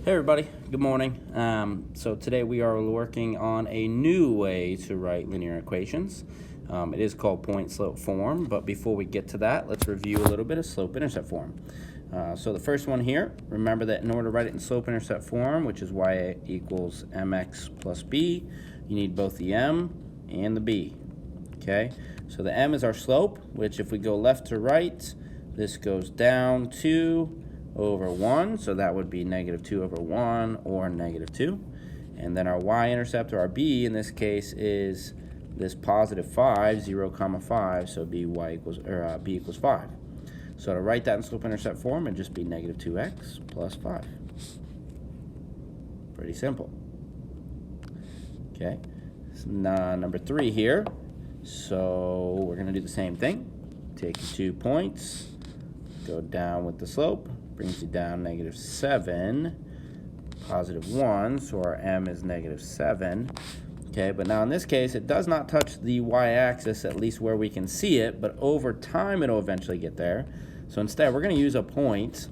Hey everybody, good morning. So today we are working on a new way to write linear equations. It is called point-slope form, but before we get to that, let's review a little bit of slope-intercept form. So the first one here, remember that in order to write it in slope-intercept form, which is y equals mx plus b, you need both the m and the b. Okay, so the m is our slope, which if we go left to right, this goes down 2 over 1, so that would be negative 2 over 1 or negative 2. And then our y-intercept, or our b in this case, is this positive 5, 0, comma 5, so b equals 5. So to write that in slope-intercept form, it'd just be negative 2x plus 5. Pretty simple. Okay, so number 3 here. So we're going to do the same thing. Take your 2 points, go down with the slope, brings you down negative 7, positive 1, so our m is negative 7. Okay, but now in this case, it does not touch the y-axis, at least where we can see it, but over time it'll eventually get there. So instead, we're going to use a point.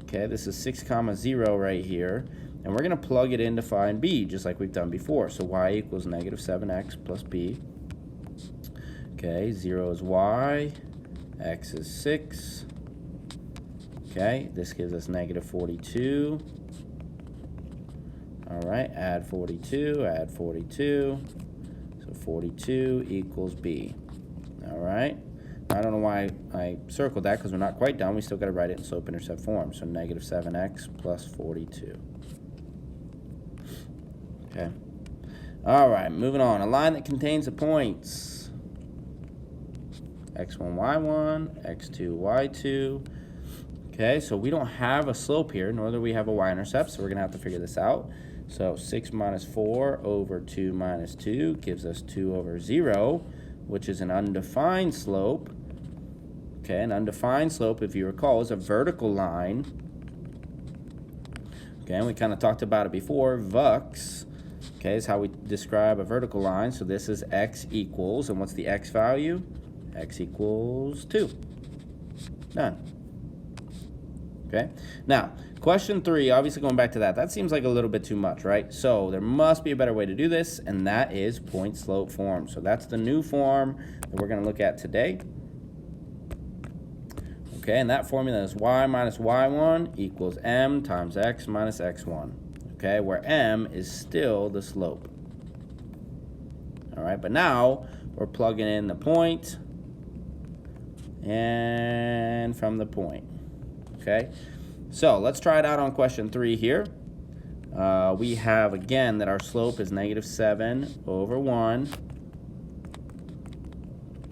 Okay, this is 6 comma 0 right here, and we're going to plug it in to find b, just like we've done before. So y equals negative 7x plus b. Okay, 0 is y, x is 6. Okay, this gives us negative 42. All right, add 42, add 42. So 42 equals b. All right, I don't know why I circled that because we're not quite done. We still got to write it in slope-intercept form. So negative 7x plus 42. Okay. All right, moving on. A line that contains the points x1, y1, x2, y2. Okay, so we don't have a slope here, nor do we have a y-intercept, so we're going to have to figure this out. So 6 minus 4 over 2 minus 2 gives us 2 over 0, which is an undefined slope. Okay, an undefined slope, if you recall, is a vertical line. Okay, and we kind of talked about it before. Vux, okay, is how we describe a vertical line. So this is x equals, and what's the x value? X equals 2. Done. Okay, now question 3, obviously going back to that seems like a little bit too much, right? So there must be a better way to do this, and that is point slope form. So that's the new form that we're going to look at today. Okay, and that formula is y minus y1 equals m times x minus x1. Okay, where m is still the slope. All right, but now we're plugging in the point and from the point. Okay, so let's try it out on question 3 here. We have, again, that our slope is negative 7 over 1.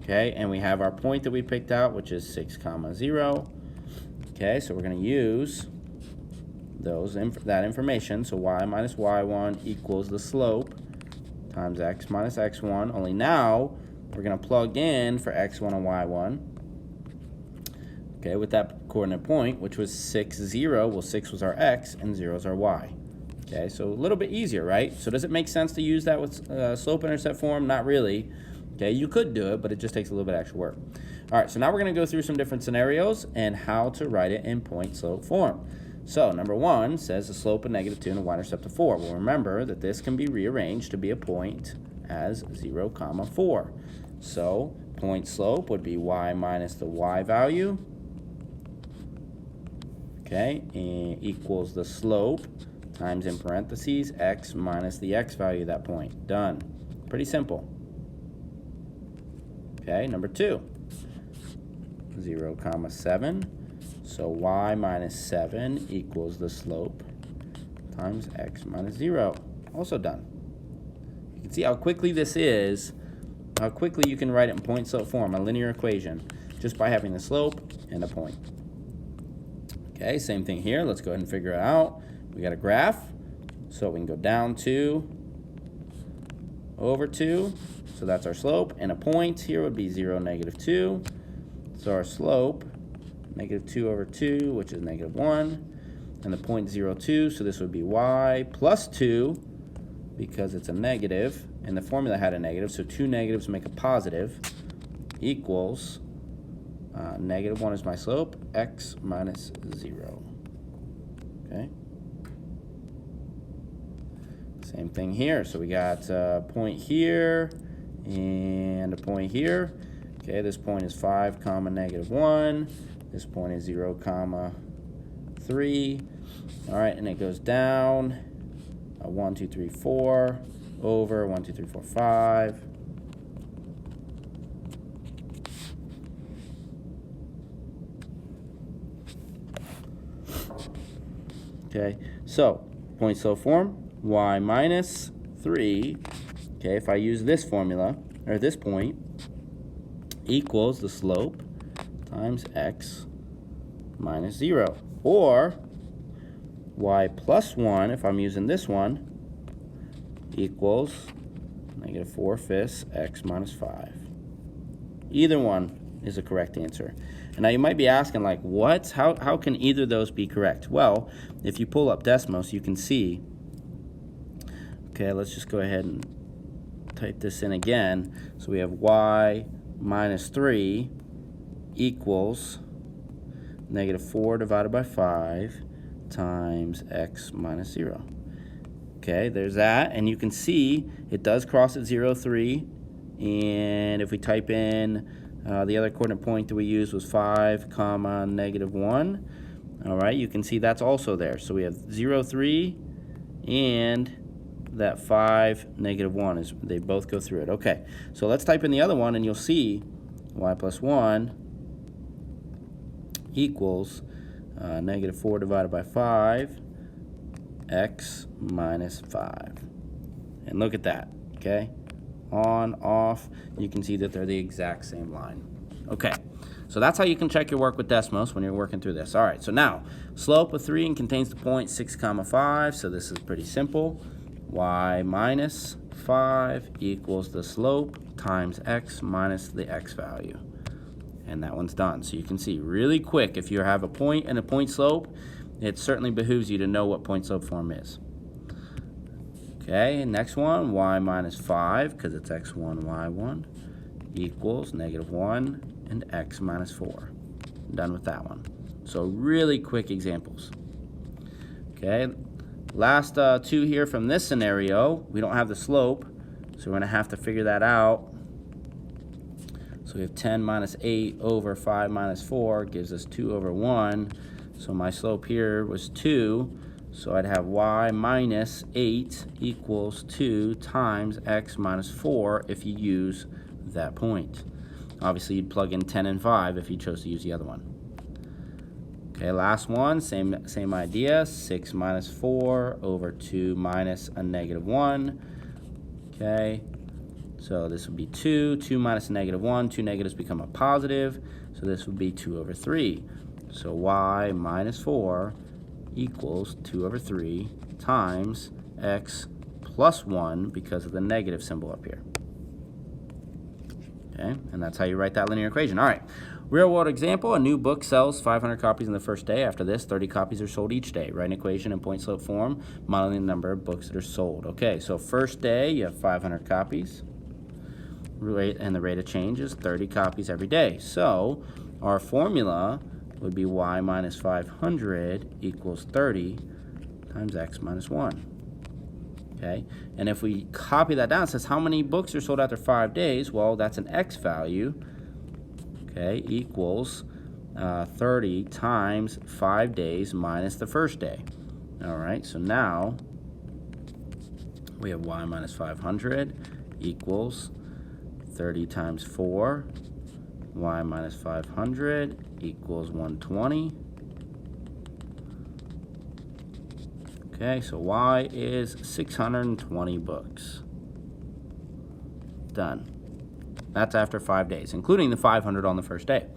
Okay, and we have our point that we picked out, which is 6 comma 0. Okay, so we're going to use that information. So y minus y1 equals the slope times x minus x1. Only now we're going to plug in for x1 and y1. Okay, with that coordinate point, which was 6, 0. Well, 6 was our x and 0 is our y. Okay, so a little bit easier, right? So does it make sense to use that with slope-intercept form? Not really. Okay, you could do it, but it just takes a little bit of extra work. All right, so now we're going to go through some different scenarios and how to write it in point-slope form. So number 1 says the slope of negative 2 and a y-intercept of 4. Well, remember that this can be rearranged to be a point as 0 comma 4. So point slope would be y minus the y value. Okay, equals the slope times, in parentheses, x minus the x value of that point. Done. Pretty simple. Okay, number 2, 0 comma 7. So y minus 7 equals the slope times x minus 0. Also done. You can see how quickly this is, how quickly you can write it in point slope form, a linear equation, just by having the slope and a point. Okay, same thing here. Let's go ahead and figure it out. We got a graph, so we can go down 2 over 2. So that's our slope, and a point here would be 0, negative 2. So our slope, negative 2 over 2, which is negative 1, and the point 0, 2, so this would be y plus 2, because it's a negative, and the formula had a negative, so 2 negatives make a positive, equals negative 1 is my slope, x minus 0. Okay? Same thing here. So we got a point here and a point here. Okay, this point is 5 comma negative 1. This point is 0 comma 3. All right, and it goes down 1, 2, 3, 4 over 1, 2, 3, 4, 5. Okay, so point slope form, y minus 3. Okay, if I use this formula, or this point, equals the slope times x minus 0. Or y plus 1, if I'm using this one, equals negative 4/5 x minus 5. Either one is a correct answer. And now you might be asking, like, what? How can either of those be correct? Well, if you pull up Desmos, you can see. Okay, let's just go ahead and type this in again. So we have y minus 3 equals negative 4 divided by 5 times x minus 0. Okay, there's that. And you can see it does cross at 0, 3. And if we type in the other coordinate point that we used was 5 comma negative 1. All right, you can see that's also there. So we have 0, 3, and that 5, negative 1. They both go through it. Okay, so let's type in the other one, and you'll see y plus 1 equals negative 4 divided by 5, x minus 5. And look at that, okay? On, off, you can see that they're the exact same line. Okay, so that's how you can check your work with Desmos when you're working through this. All right, so now, slope of 3 and contains the point 6 comma 5, so this is pretty simple. Y minus 5 equals the slope times x minus the x value. And that one's done. So you can see really quick, if you have a point and a point slope, it certainly behooves you to know what point slope form is. Okay, next one, y minus 5, because it's x1, y1, equals negative 1 and x minus 4. Done with that one. So really quick examples. Okay, last two here from this scenario, we don't have the slope, so we're going to have to figure that out. So we have 10 minus 8 over 5 minus 4 gives us 2 over 1. So my slope here was 2. So I'd have y minus 8 equals 2 times x minus 4 if you use that point. Obviously, you'd plug in 10 and 5 if you chose to use the other one. Okay, last one, same idea. 6 minus 4 over 2 minus a negative 1. Okay, so this would be 2. 2 minus a negative 1. 2 negatives become a positive. So this would be 2 over 3. So y minus 4 equals 2 over 3 times x plus 1 because of the negative symbol up here. Okay, and that's how you write that linear equation. All right, real world example, a new book sells 500 copies in the first day. After this, 30 copies are sold each day. Write an equation in point slope form, modeling the number of books that are sold. Okay, so first day, you have 500 copies, and the rate of change is 30 copies every day. So our formula would be y minus 500 equals 30 times x minus 1. Okay, and if we copy that down, it says how many books are sold after 5 days? Well, that's an x value, okay, equals 30 times 5 days minus the first day. All right, so now we have y minus 500 equals 30 times 4. Y minus 500 equals 120. Okay, so y is 620 books. Done. That's after 5 days, including the 500 on the first day.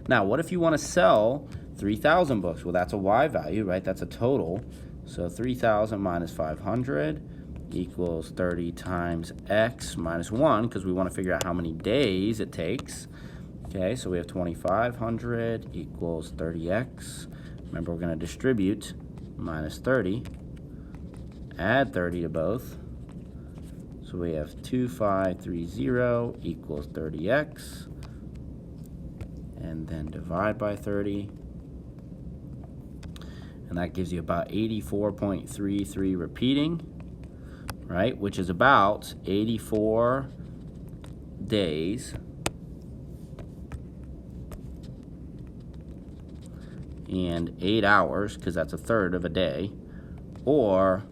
Now, what if you want to sell 3,000 books? Well, that's a y value, right? That's a total. So 3,000 minus 500 equals 30 times x minus 1, because we want to figure out how many days it takes. Okay, so we have 2,500 equals 30x. Remember, we're going to distribute minus 30. Add 30 to both. So we have 2530 equals 30x. And then divide by 30. And that gives you about 84.33 repeating. right, which is about 84 days and 8 hours, because that's a third of a day, or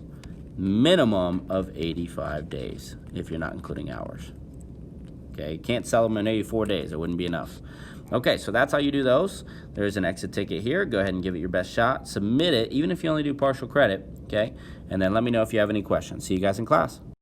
minimum of 85 days if you're not including hours. Okay, you can't sell them in 84 days. It wouldn't be enough. Okay, so that's how you do those. There's an exit ticket here. Go ahead and give it your best shot. Submit it, even if you only do partial credit, okay? And then let me know if you have any questions. See you guys in class.